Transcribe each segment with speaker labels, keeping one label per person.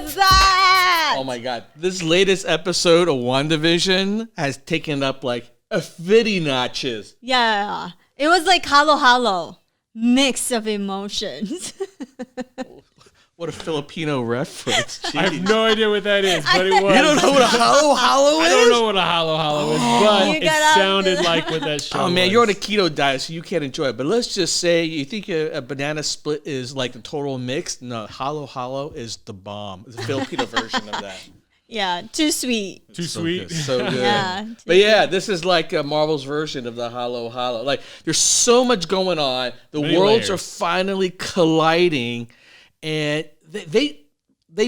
Speaker 1: was that?
Speaker 2: Oh my God. This latest episode of Wandavision has taken up like 50 notches.
Speaker 1: Yeah. It was like halo halo. Mix of emotions.
Speaker 2: What a Filipino reference. Jeez.
Speaker 3: I have no idea what that is, but it was.
Speaker 2: You don't know what a halo halo is?
Speaker 3: I don't know what a halo is, but
Speaker 1: You
Speaker 3: it
Speaker 1: got
Speaker 3: sounded like what that show
Speaker 2: Oh man,
Speaker 3: was.
Speaker 2: you're on a keto diet, so you can't enjoy it. But let's just say you think a banana split is like the total mix. No, halo is the bomb. It's a Filipino version of that.
Speaker 1: Yeah, too sweet.
Speaker 3: Too
Speaker 2: So
Speaker 3: sweet.
Speaker 2: good, so good.
Speaker 1: Yeah.
Speaker 2: But yeah, this is like Marvel's version of the halo. Like there's so much going on. The
Speaker 3: Many
Speaker 2: worlds
Speaker 3: layers.
Speaker 2: are finally colliding, and they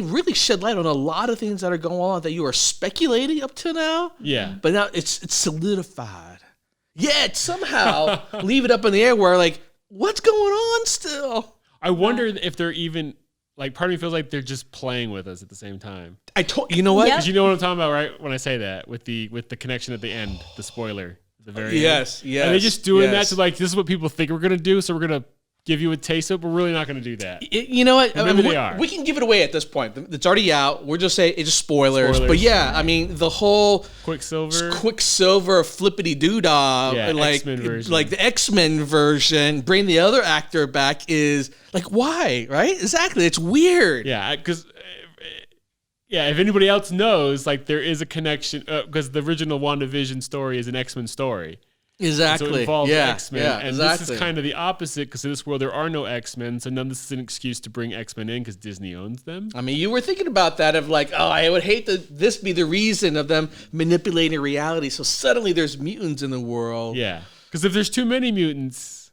Speaker 2: really shed light on a lot of things that are going on that you are speculating up to now.
Speaker 3: Yeah.
Speaker 2: But now it's solidified. Yet somehow leave it up in the air where like, what's going on still?
Speaker 3: I wonder if they're even, like, part of me feels like they're just playing with us at the same time.
Speaker 2: You know what?
Speaker 1: Yep.
Speaker 3: Because you know what I'm talking about, right? When I say that, with the connection at the end, the spoiler, at the very end.
Speaker 2: Yes.
Speaker 3: And they're just doing that to, like, this is what people think we're going to do, so we're going to give you a taste of it, but we're really not going to do that.
Speaker 2: You know what?
Speaker 3: Maybe they are.
Speaker 2: We can give it away at this point. It's already out. We're just saying it's just spoilers. But yeah, I mean, the whole
Speaker 3: Quicksilver
Speaker 2: flippity doodah,
Speaker 3: Yeah,
Speaker 2: like
Speaker 3: X-Men version.
Speaker 2: like the X-Men version, bring the other actor back is like, why? Right? Exactly. It's weird.
Speaker 3: Yeah, because if anybody else knows, like, there is a connection, because the original WandaVision story is an X-Men story.
Speaker 2: Exactly.
Speaker 3: So it involves X-Men.
Speaker 2: Yeah,
Speaker 3: and
Speaker 2: exactly.
Speaker 3: this is kind of the opposite, because in this world there are no X-Men, so none of this is an excuse to bring X-Men in because Disney owns them.
Speaker 2: I mean, you were thinking about that of like, oh, I would hate this be the reason of them manipulating reality. So suddenly there's mutants in the world.
Speaker 3: Yeah. Because if there's too many mutants,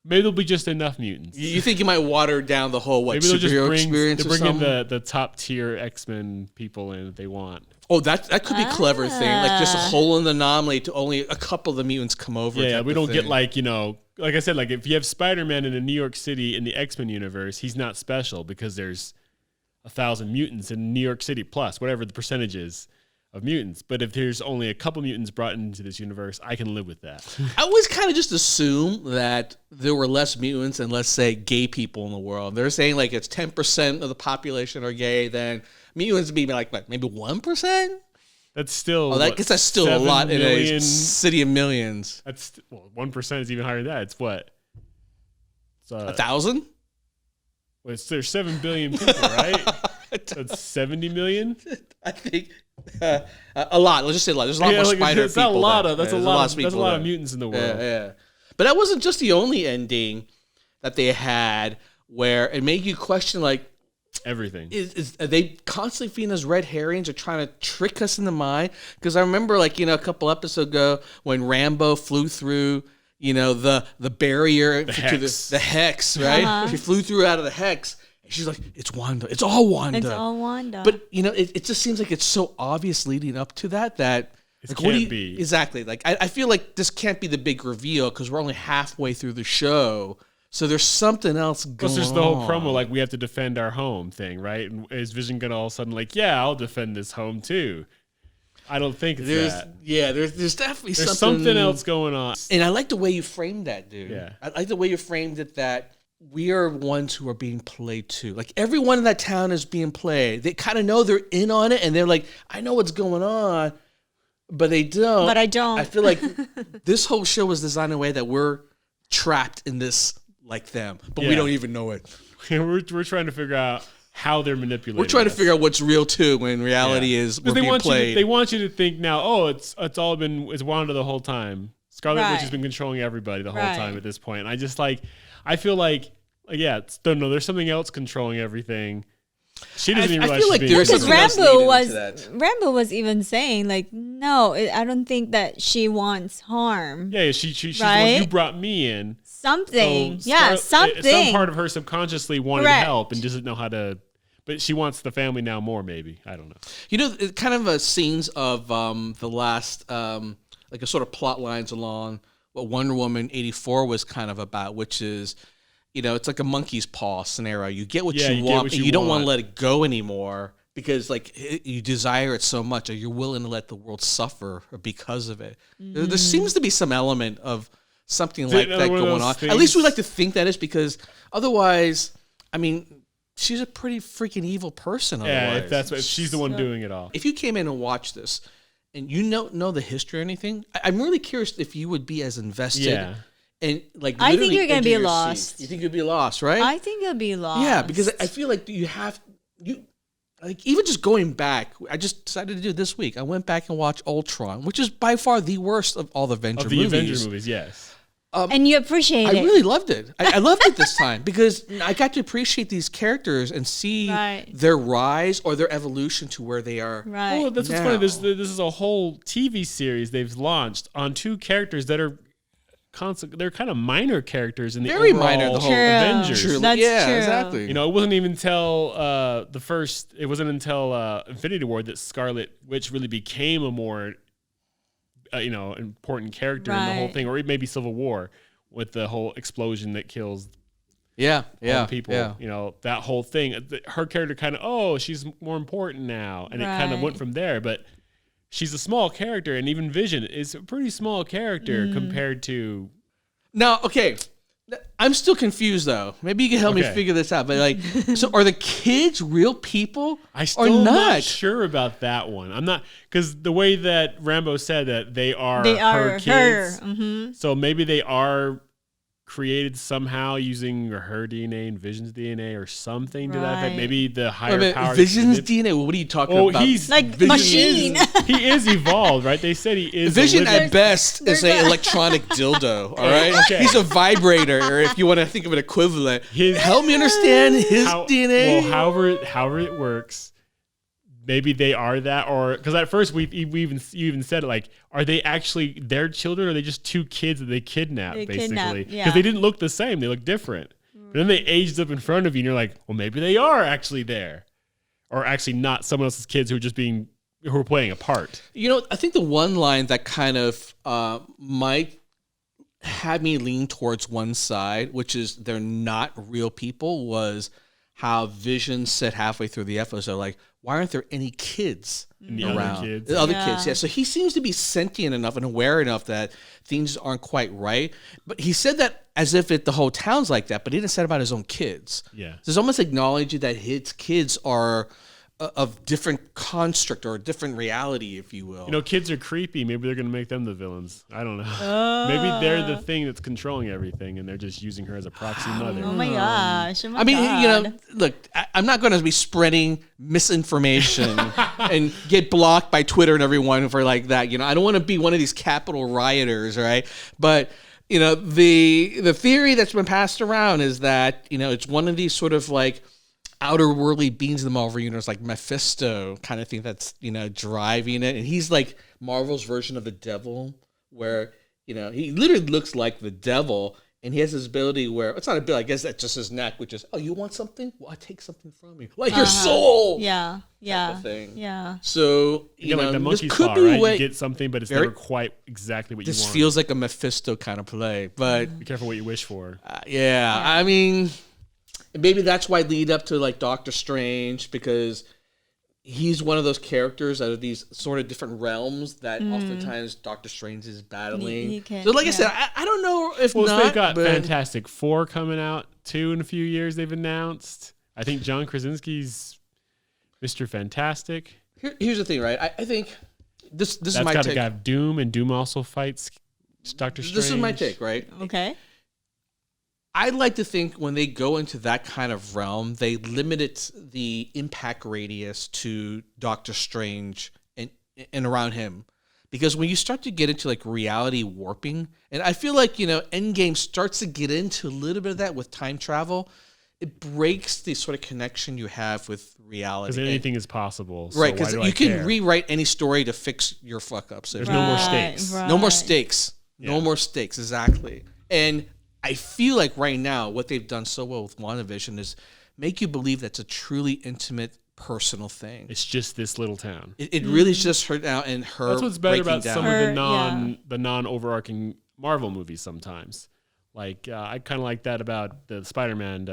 Speaker 3: maybe there'll be just enough mutants.
Speaker 2: You think you might water down the whole
Speaker 3: Maybe they'll just
Speaker 2: superhero
Speaker 3: bring
Speaker 2: experience or
Speaker 3: in
Speaker 2: something?
Speaker 3: the top tier X-Men people in that they want.
Speaker 2: Oh, that could be a clever thing. Like just a hole in the anomaly to only a couple of the mutants come over.
Speaker 3: Yeah,
Speaker 2: type
Speaker 3: we
Speaker 2: of
Speaker 3: don't get
Speaker 2: thing.
Speaker 3: like, like I said, like if you have Spider-Man in a New York City in the X-Men universe, he's not special because there's 1,000 mutants in New York City plus whatever the percentage is of mutants. But if there's only a couple mutants brought into this universe, I can live with that.
Speaker 2: I always kind of just assume that there were less mutants and, let's say, gay people in the world. They're saying like it's 10% of the population are gay, then mutants would be like what, maybe 1%?
Speaker 3: That's still.
Speaker 2: Oh, I guess that's still a lot in a
Speaker 3: million,
Speaker 2: city of millions.
Speaker 3: That's 1% is even higher than that. It's what? It's
Speaker 2: 1,000?
Speaker 3: there's 7 billion people, right? That's 70 million.
Speaker 2: I think a lot. Let's just say a lot. There's a lot more spider
Speaker 3: it's
Speaker 2: people.
Speaker 3: Not a lot
Speaker 2: than-
Speaker 3: of. That's
Speaker 2: yeah,
Speaker 3: a
Speaker 2: there's
Speaker 3: lot. That's a
Speaker 2: people
Speaker 3: lot
Speaker 2: than-
Speaker 3: of mutants in the world.
Speaker 2: Yeah. But that wasn't just the only ending that they had where it made you question like,
Speaker 3: Everything.
Speaker 2: are they constantly feeding us red herrings or trying to trick us in the mind? Because I remember, like, a couple episodes ago when Rambo flew through, the barrier to
Speaker 3: hex.
Speaker 2: the hex, right?
Speaker 1: Uh-huh.
Speaker 2: She flew through out of the hex. And she's like, "It's Wanda. It's all Wanda."
Speaker 1: It's all Wanda.
Speaker 2: But it just seems like it's so obvious leading up to that
Speaker 3: It
Speaker 2: like,
Speaker 3: can't be.
Speaker 2: Exactly. Like I feel like this can't be the big reveal because we're only halfway through the show. So there's something else going on.
Speaker 3: Plus, there's the whole promo, like, we have to defend our home thing, right? And is Vision gonna all of a sudden like, yeah, I'll defend this home too? I don't think it's that.
Speaker 2: Yeah, there's definitely
Speaker 3: There's something else going on.
Speaker 2: And I like the way you framed that, dude.
Speaker 3: Yeah.
Speaker 2: I like the way you framed it that we are ones who are being played too. Like everyone in that town is being played. They kind of know they're in on it and they're like, I know what's going on, but they don't.
Speaker 1: But I don't.
Speaker 2: I feel like this whole show was designed in a way that we're trapped in this like them, but we
Speaker 3: Yeah.
Speaker 2: don't even know it.
Speaker 3: we're trying to figure out how they're manipulating.
Speaker 2: We're trying to
Speaker 3: us.
Speaker 2: figure out what's real too when reality is we're
Speaker 3: Because
Speaker 2: being played.
Speaker 3: they want you to think now, oh, it's Wanda the whole time. Scarlet Witch has
Speaker 1: Right.
Speaker 3: been controlling everybody the whole
Speaker 1: Right.
Speaker 3: time at this point. And I feel like there's something else controlling everything. She doesn't even
Speaker 2: I
Speaker 3: realize
Speaker 2: feel like
Speaker 3: she's being
Speaker 2: there's
Speaker 1: because
Speaker 3: controlled.
Speaker 2: something else leading
Speaker 1: Rambo
Speaker 2: into that.
Speaker 1: Rambo was even saying like, no, I don't think that she wants harm.
Speaker 3: Yeah, she's the one,
Speaker 1: Right?
Speaker 3: you brought me in.
Speaker 1: Something,
Speaker 3: So
Speaker 1: something.
Speaker 3: Some part of her subconsciously wanted
Speaker 1: Correct.
Speaker 3: to help and doesn't know how to. But she wants the family now more, maybe. I don't know.
Speaker 2: It kind of scenes of the last, like a sort of plot lines along what Wonder Woman 84 was kind of about, which is, it's like a monkey's paw scenario. You get what
Speaker 3: Yeah,
Speaker 2: you
Speaker 3: you get
Speaker 2: want,
Speaker 3: what
Speaker 2: but
Speaker 3: you
Speaker 2: you don't want
Speaker 3: want.
Speaker 2: to let it go anymore because you desire it so much, or you're willing to let the world suffer because of it. There seems to be some element of something like
Speaker 3: another
Speaker 2: that
Speaker 3: one of
Speaker 2: going
Speaker 3: those
Speaker 2: on.
Speaker 3: things?
Speaker 2: At least we like to think that is because otherwise, I mean, she's a pretty freaking evil person.
Speaker 3: Yeah,
Speaker 2: Otherwise.
Speaker 3: if she's the one doing it all.
Speaker 2: If you came in and watched this, and you know the history or anything, I'm really curious if you would be as invested.
Speaker 3: Yeah.
Speaker 2: And like,
Speaker 1: I think you're gonna
Speaker 2: into
Speaker 1: be
Speaker 2: your
Speaker 1: lost.
Speaker 2: scene. You think you'd be lost, right?
Speaker 1: I think you'll be lost.
Speaker 2: Yeah, because I feel like you like even just going back. I just decided to do it this week. I went back and watched Ultron, which is by far the worst of all the Avenger movies.
Speaker 3: Avenger movies, yes.
Speaker 1: And you appreciate
Speaker 2: I
Speaker 1: it.
Speaker 2: really loved it. I loved it this time because I got to appreciate these characters and see their rise or their evolution to where they are.
Speaker 1: Right.
Speaker 3: Well, that's what's funny. This is a whole TV series they've launched on two characters that are they're kind of minor characters in the
Speaker 2: Very
Speaker 3: overall
Speaker 2: minor, the whole
Speaker 3: Avengers.
Speaker 2: True.
Speaker 1: That's
Speaker 2: yeah,
Speaker 1: true.
Speaker 2: exactly.
Speaker 3: You know, it wasn't even until Infinity War that Scarlet Witch really became a more important character in the whole thing, or maybe Civil War with the whole explosion that kills all the people.
Speaker 2: Yeah.
Speaker 3: You know, that whole thing. Her character kind of, she's more important now, and it kind of went from there. But she's a small character, and even Vision is a pretty small character compared to.
Speaker 2: Now, okay, I'm still confused though. Maybe you can help me figure this out. But like, so are the kids real people?
Speaker 3: I still not sure about that one. I'm not, because the way that Rambo said that they are her kids.
Speaker 1: Mm-hmm.
Speaker 3: So maybe they are created somehow using her DNA and Vision's DNA or something to that effect. Maybe the higher power.
Speaker 2: Vision's DNA? What are you talking about?
Speaker 3: He's
Speaker 1: like
Speaker 3: Vision
Speaker 1: machine.
Speaker 3: He is evolved, right? They said he is.
Speaker 2: Vision at best is an electronic dildo, all right?
Speaker 3: Okay.
Speaker 2: He's a vibrator, or if you want to think of an equivalent. Help me understand his DNA.
Speaker 3: Well, however it works, maybe they are that, or because at first you even said it, like, are they actually their children, or are they just two kids that they kidnapped, basically? Because they didn't look the same; they look different. But then they aged up in front of you, and you're like, well, maybe they are actually there, or actually not someone else's kids who are playing a part.
Speaker 2: You know, I think the one line that kind of might have me lean towards one side, which is they're not real people, was how Vision said halfway through the episode, like, why aren't there any kids around? Other kids, yeah. So he seems to be sentient enough and aware enough that things aren't quite right. But he said that as if the whole town's like that, but he didn't say it about his own kids.
Speaker 3: Yeah.
Speaker 2: So it's almost acknowledging that his kids are of different construct or a different reality, if you will.
Speaker 3: You know, kids are creepy. Maybe they're going to make them the villains. I don't know. Maybe they're the thing that's controlling everything, and they're just using her as a proxy mother.
Speaker 1: Oh my gosh! Oh my
Speaker 2: I mean,
Speaker 1: God.
Speaker 2: you know, look, I'm not going to be spreading misinformation and get blocked by Twitter and everyone for like that. You know, I don't want to be one of these Capitol rioters, right? But you know, the theory that's been passed around is that, you know, it's one of these sort of like outer worldly beings in the Marvel universe, like Mephisto kind of thing, that's, you know, driving it. And he's like Marvel's version of the devil, where, you know, he literally looks like the devil, and he has this ability where, it's not a ability, I guess that's just his neck, which is, oh, you want something? Well, I take something from you. Like your soul!
Speaker 1: Yeah.
Speaker 2: Thing.
Speaker 1: Yeah.
Speaker 2: So, you know,
Speaker 3: like the
Speaker 2: this
Speaker 3: monkey's
Speaker 2: could
Speaker 3: paw,
Speaker 2: be
Speaker 3: right?
Speaker 2: way,
Speaker 3: You get something, but it's never quite exactly what you want.
Speaker 2: this feels like a Mephisto kind of play, but
Speaker 3: be careful what you wish for.
Speaker 2: yeah, I mean, maybe that's why lead up to like Doctor Strange, because he's one of those characters out of these sort of different realms that oftentimes Doctor Strange is battling. So like I said, I don't know if not.
Speaker 3: They've got Fantastic Four coming out too in a few years, they've announced. I think John Krasinski's Mr. Fantastic.
Speaker 2: Here's the thing, right? I think this is my
Speaker 3: take. That's got to
Speaker 2: take.
Speaker 3: have Doom, and Doom also fights Doctor Strange.
Speaker 2: This is my take, right?
Speaker 1: Okay.
Speaker 2: I'd like to think when they go into that kind of realm, they limit the impact radius to Doctor Strange and around him. Because when you start to get into like reality warping, and I feel like, you know, Endgame starts to get into a little bit of that with time travel, it breaks the sort of connection you have with reality.
Speaker 3: Because anything is possible.
Speaker 2: Right, because you can rewrite any story to fix your fuck-ups.
Speaker 3: There's no more stakes.
Speaker 1: Right.
Speaker 2: No more stakes. Yeah. No more stakes, exactly. And I feel like right now what they've done so well with WandaVision is make you believe that's a truly intimate, personal thing.
Speaker 3: It's just this little town.
Speaker 2: It really is just her now and her.
Speaker 3: That's what's better about
Speaker 2: down.
Speaker 3: some of the non-overarching Marvel movies sometimes. Like I kind of like that about the Spider-Man.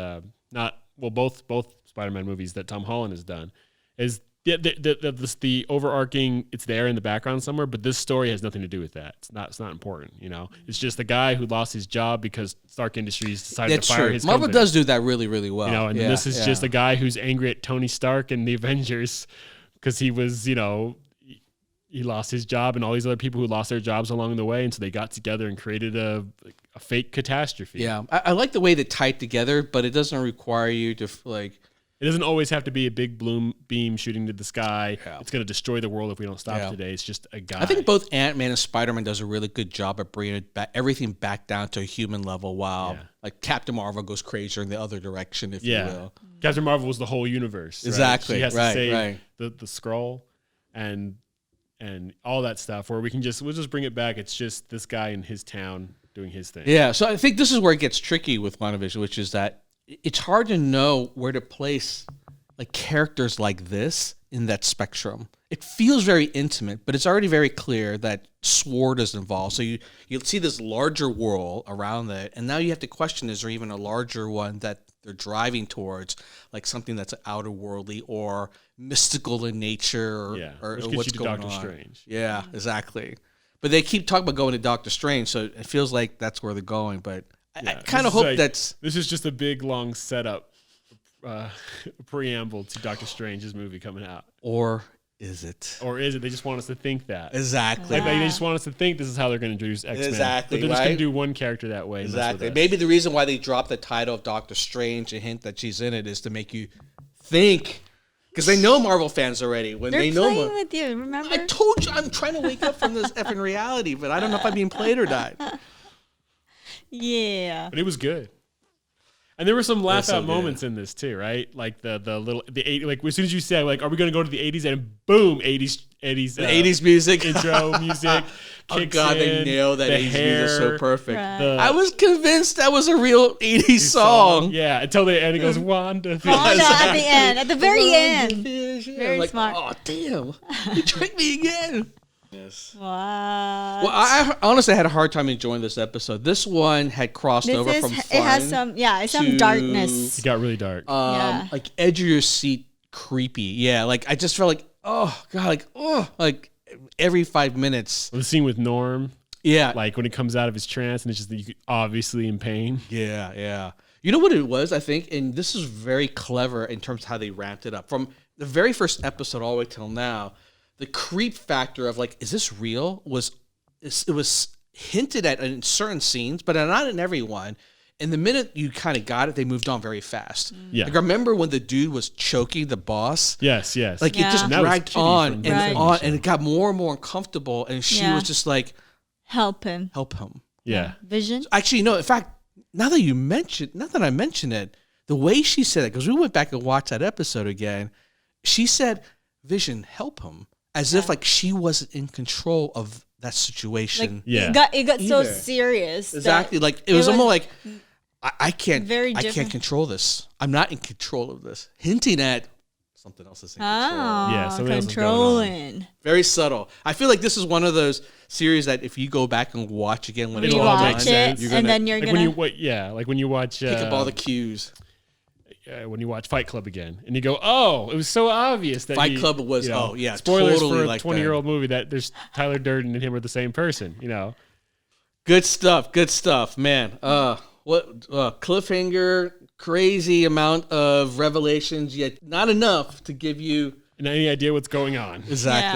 Speaker 3: Both Spider-Man movies that Tom Holland has done is the overarching, it's there in the background somewhere, but this story has nothing to do with that. It's not important, you know. It's just a guy who lost his job because Stark Industries decided to fire his
Speaker 2: Marvel
Speaker 3: company.
Speaker 2: does do that really, really well.
Speaker 3: You know, and this is just a guy who's angry at Tony Stark and the Avengers because he was, you know, he lost his job and all these other people who lost their jobs along the way, and so they got together and created a fake catastrophe.
Speaker 2: Yeah, I like the way they tied together, but it doesn't require you to like.
Speaker 3: It doesn't always have to be a big beam shooting to the sky.
Speaker 2: Yeah.
Speaker 3: It's going to destroy the world if we don't stop today. It's just a guy.
Speaker 2: I think both Ant-Man and Spider-Man does a really good job at bringing it back, everything back down to a human level, while like Captain Marvel goes crazier in the other direction, if you will.
Speaker 3: Captain Marvel was the whole universe.
Speaker 2: Exactly.
Speaker 3: Right? She has to save the Skrull and all that stuff. Where we'll just bring it back. It's just this guy in his town doing his thing.
Speaker 2: Yeah. So I think this is where it gets tricky with WandaVision, which is that it's hard to know where to place like characters like this in that spectrum. It feels very intimate, but it's already very clear that Sword is involved. So you'll see this larger world around that, and now you have to question: is there even a larger one that they're driving towards, like something that's outer worldly or mystical in nature, or what's going on? Doctor Strange. Yeah, exactly. But they keep talking about going to Doctor Strange, so it feels like that's where they're going. But I kind of hope this
Speaker 3: is just a big long setup, preamble to Doctor Strange's movie coming out.
Speaker 2: Or is it?
Speaker 3: They just want us to think that.
Speaker 2: Exactly.
Speaker 3: Like, they just want us to think this is how they're going to introduce X-Men.
Speaker 2: Exactly.
Speaker 3: But they're just going to do one character that way.
Speaker 2: Exactly. Maybe the reason why they dropped the title of Doctor Strange, a hint that she's in it, is to make you think. Because they know Marvel fans already. When
Speaker 1: They're
Speaker 2: they know
Speaker 1: playing with you, remember?
Speaker 2: I told you I'm trying to wake up from this effing reality, but I don't know if I'm being played or not.
Speaker 1: Yeah.
Speaker 3: But it was good. And there were some laugh out moments in this too, right? Like the like as soon as you said like, are we going to go to the 80s, and boom, 80s
Speaker 2: the 80s music
Speaker 3: intro music.
Speaker 2: Oh God, they nailed that 80s music so perfect.
Speaker 1: Right.
Speaker 2: I was convinced that was a real 80s song.
Speaker 3: Yeah, until the end it goes Wanda.
Speaker 1: Wanda at the end, at the very end. Very
Speaker 2: like,
Speaker 1: smart.
Speaker 2: Oh damn, you tricked me again. Yes.
Speaker 1: Wow.
Speaker 2: Well, I honestly had a hard time enjoying this episode. This one had crossed over from fun.
Speaker 1: It has some darkness.
Speaker 3: It got really dark.
Speaker 2: Like edge of your seat, creepy. Yeah, like I just felt like, oh God, like every 5 minutes.
Speaker 3: Well, the scene with Norm.
Speaker 2: Yeah.
Speaker 3: Like when he comes out of his trance and it's just obviously in pain.
Speaker 2: Yeah, yeah. You know what it was, I think, and this is very clever in terms of how they ramped it up. From the very first episode all the way till now, the creep factor of like, is this real? It was hinted at in certain scenes, but not in every one. And the minute you kind of got it, they moved on very fast.
Speaker 3: Yeah.
Speaker 2: Like, remember when the dude was choking the boss?
Speaker 3: Yes.
Speaker 2: Like, it just dragged on and on, and it got more and more uncomfortable. And she was just like,
Speaker 1: help him.
Speaker 3: Yeah.
Speaker 1: Vision.
Speaker 2: Actually, no, in fact, now that I mention it, the way she said it, because we went back and watched that episode again, she said, Vision, help him. As if like she wasn't in control of that situation.
Speaker 1: Like, it got so serious.
Speaker 2: Exactly. Like it was almost like I can't control this. I'm not in control of this. Hinting at something else is in control.
Speaker 3: Yeah,
Speaker 1: controlling.
Speaker 2: Very subtle. I feel like this is one of those series that if you go back and watch again when
Speaker 1: you watch it, and then you're gonna
Speaker 3: like when you watch
Speaker 2: pick up all the cues.
Speaker 3: When you watch Fight Club again, and you go, "Oh, it was so obvious that
Speaker 2: Fight Club was."
Speaker 3: spoilers
Speaker 2: totally
Speaker 3: for a
Speaker 2: like
Speaker 3: 20-year-old movie that there's Tyler Durden and him are the same person. You know,
Speaker 2: good stuff, man. What cliffhanger, crazy amount of revelations, yet not enough to give you
Speaker 3: any idea what's going on.
Speaker 2: Exactly.